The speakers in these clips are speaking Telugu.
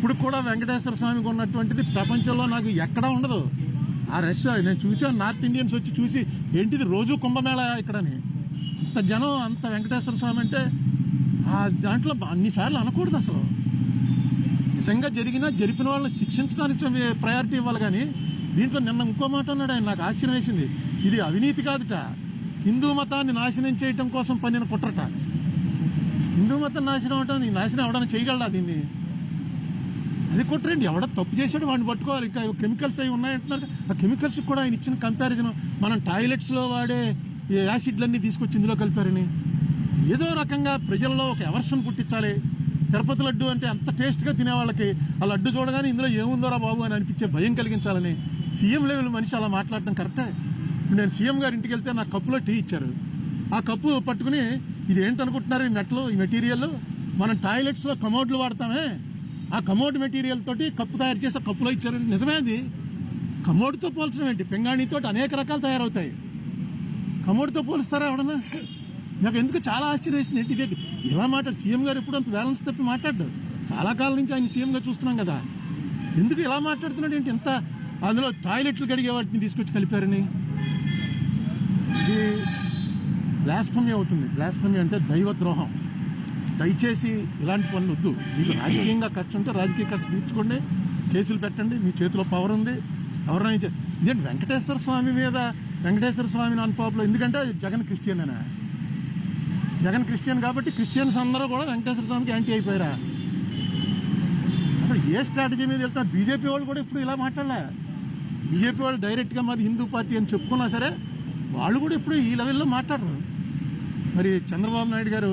ఇప్పుడు కూడా వెంకటేశ్వర స్వామికి ఉన్నటువంటిది ప్రపంచంలో నాకు ఎక్కడా ఉండదు. ఆ రష్ నేను చూసాను, నార్త్ ఇండియన్స్ వచ్చి చూసి ఏంటిది రోజు కుంభమేళ ఇక్కడని. అంత జనం, అంత వెంకటేశ్వర స్వామి అంటే ఆ దాంట్లో అన్నిసార్లు అనకూడదు. అసలు నిజంగా జరిపిన వాళ్ళని శిక్షించడానికి ప్రయారిటీ ఇవ్వాలి. కానీ దీంట్లో నిన్న ఇంకో మాట అన్నాడు ఆయన, నాకు ఆశ్చర్యం వేసింది. ఇది అవినీతి కాదుట, హిందూ మతాన్ని నాశనం చేయటం కోసం పన్నిన కుట్రట. హిందూ మతం నాశనం అవటం, నాశనం అవడానికి చేయగలడా దీన్ని? అది కుట్రండి. ఎవడో తప్పు చేశాడు వాడిని పట్టుకోవాలి. ఇంకా కెమికల్స్ అవి ఉన్నాయంటున్నారు. ఆ కెమికల్స్ కూడా ఆయన ఇచ్చిన కంపారిజన్, మనం టాయిలెట్స్లో వాడే యాసిడ్లన్నీ తీసుకొచ్చి ఇందులో కలిపారని ఏదో రకంగా ప్రజల్లో ఒక ఎవర్షన్ పుట్టించాలి. తిరుపతి లడ్డు అంటే అంత టేస్ట్గా తినే వాళ్ళకి ఆ లడ్డు చూడగానే ఇందులో ఏముందోరా బాబు అని అనిపించే భయం కలిగించాలని సీఎం లెవెల్ మనిషి అలా మాట్లాడటం కరెక్టే? నేను సీఎం గారి ఇంటికి వెళ్తే నాకు కప్పులో టీ ఇచ్చారు. ఆ కప్పు పట్టుకుని ఇది ఏంటనుకుంటున్నారు ఈ మెట్లు, ఈ మెటీరియల్ మనం టాయిలెట్స్లో కమోడ్లు వాడతామే, ఆ కమోడ్ మెటీరియల్ తోటి కప్పు తయారు చేసే కప్పులో ఇచ్చారు. నిజమే, అది కమోడ్తో పోల్చడం ఏంటి? పింగాణితో అనేక రకాలు తయారవుతాయి, కమోడ్తో పోలుస్తారా ఎవడన్నా? నాకు ఎందుకు చాలా ఆశ్చర్యం వేసింది. ఏంటి ఇది ఇలా మాట్లాడు సీఎం గారు? ఎప్పుడు అంత బ్యాలెన్స్ తప్పి మాట్లాడు. చాలా కాలం నుంచి ఆయన సీఎంగా చూస్తున్నాం కదా, ఎందుకు ఇలా మాట్లాడుతున్నాడు ఏంటి? ఎంత అందులో టాయిలెట్లు కడిగే వాటిని తీసుకొచ్చి కలిపారని. ఇది బ్లాస్ఫమీ అవుతుంది. బ్లాస్ఫమీ అంటే దైవద్రోహం. దయచేసి ఇలాంటి పనులు వద్దు. మీకు రాజకీయంగా ఖర్చు ఉంటే రాజకీయ ఖర్చు తీర్చుకోండి, కేసులు పెట్టండి, మీ చేతిలో పవర్ ఉంది. ఎవరైనా ఇదేంటి వెంకటేశ్వర స్వామి మీద, వెంకటేశ్వర స్వామిని అన్పాపులర్ ఎందుకంటే జగన్ క్రిస్టియనేనా? జగన్ క్రిస్టియన్ కాబట్టి క్రిస్టియన్స్ అందరూ కూడా వెంకటేశ్వర స్వామికి యాంటీ అయిపోయారా? అసలు ఏ స్ట్రాటజీ మీద వెళ్తారు? బీజేపీ వాళ్ళు కూడా ఇప్పుడు ఇలా మాట్లాడలే. బీజేపీ వాళ్ళు డైరెక్ట్గా మాది హిందూ పార్టీ అని చెప్పుకున్నా సరే వాళ్ళు కూడా ఇప్పుడు ఈ లెవెల్లో మాట్లాడరు. మరి చంద్రబాబు నాయుడు గారు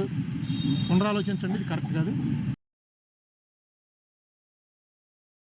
పునరాలోచించండి, ఇది కరెక్ట్ కాదు.